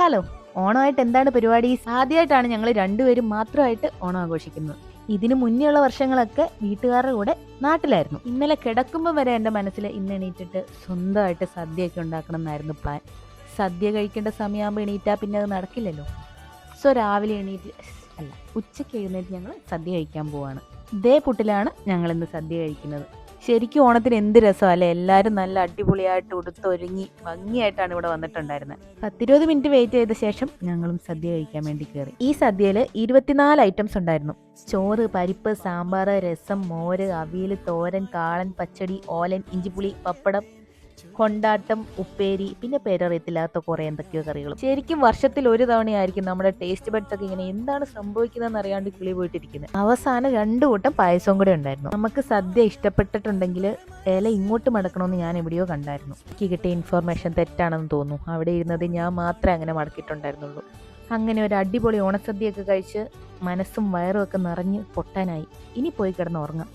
Hello, ഓണമായിട്ട് എന്താണ് പരിപാടി? ആദ്യമായിട്ടാണ് ഞങ്ങൾ രണ്ടുപേരും മാത്രമായിട്ട് ഓണം ആഘോഷിക്കുന്നത്. ഇതിനു മുന്നേയുള്ള വർഷങ്ങളൊക്കെ വീട്ടുകാരുടെ കൂടെ നാട്ടിലായിരുന്നു. ഇന്നലെ കിടക്കുമ്പോൾ വരെ എൻ്റെ മനസ്സിൽ ഇന്ന് എണീറ്റിട്ട് സ്വന്തമായിട്ട് സദ്യയൊക്കെ ഉണ്ടാക്കണം എന്നായിരുന്നു പ്ലാൻ. സദ്യ കഴിക്കേണ്ട സമയമാകുമ്പോൾ എണീറ്റാൽ പിന്നെ അത് നടക്കില്ലല്ലോ. സോ രാവിലെ ഉച്ചയ്ക്ക് എഴുന്നേറ്റ് ഞങ്ങൾ സദ്യ കഴിക്കാൻ പോവാണ്. ഇതേ പുട്ടിലാണ് ഞങ്ങൾ ഇന്ന് സദ്യ കഴിക്കുന്നത്. ശരിക്കും ഓണത്തിന് എന്ത് രസമല്ലേ, എല്ലാവരും നല്ല അടിപൊളിയായിട്ട് ഉടുത്തൊരുങ്ങി ഭംഗിയായിട്ടാണ് ഇവിടെ വന്നിട്ടുണ്ടായിരുന്നത്. 10-20 മിനിറ്റ് വെയിറ്റ് ചെയ്ത ശേഷം ഞങ്ങളും സദ്യ കഴിക്കാൻ വേണ്ടി കയറി. ഈ സദ്യയിൽ 24 ഐറ്റംസ് ഉണ്ടായിരുന്നു. ചോറ്, പരിപ്പ്, സാമ്പാർ, രസം, മോര്, അവിയൽ, തോരൻ, കാളൻ, പച്ചടി, ഓലൻ, ഇഞ്ചിപ്പുളി, പപ്പടം, കൊണ്ടാട്ടം, ഉപ്പേരി, പിന്നെ പേരറിയത്തില്ലാത്ത കുറെ എന്തൊക്കെയോ കറികളും. ശരിക്കും വർഷത്തിൽ ഒരു തവണയായിരിക്കും നമ്മുടെ ടേസ്റ്റ് ബഡ്സ് ഒക്കെ ഇങ്ങനെ എന്താണ് സംഭവിക്കുന്നതെന്ന് അറിയാണ്ട് കിളി പോയിട്ടിരിക്കുന്നത്. അവസാനം 2 കൂട്ടം പായസവും കൂടെ ഉണ്ടായിരുന്നു. നമുക്ക് സദ്യ ഇഷ്ടപ്പെട്ടിട്ടുണ്ടെങ്കിൽ ഇല ഇങ്ങോട്ട് മടക്കണമെന്ന് ഞാൻ എവിടെയോ കണ്ടായിരുന്നു. എനിക്ക് കിട്ടിയ ഇൻഫർമേഷൻ തെറ്റാണെന്ന് തോന്നുന്നു. അവിടെ ഇരുന്നത് ഞാൻ മാത്രമേ അങ്ങനെ മടക്കിയിട്ടുണ്ടായിരുന്നുള്ളൂ. അങ്ങനെ ഒരു അടിപൊളി ഓണസദ്യയൊക്കെ കഴിച്ച് മനസ്സും വയറും ഒക്കെ നിറഞ്ഞ് പൊട്ടാനായി. ഇനി പോയി കിടന്ന് ഉറങ്ങാം.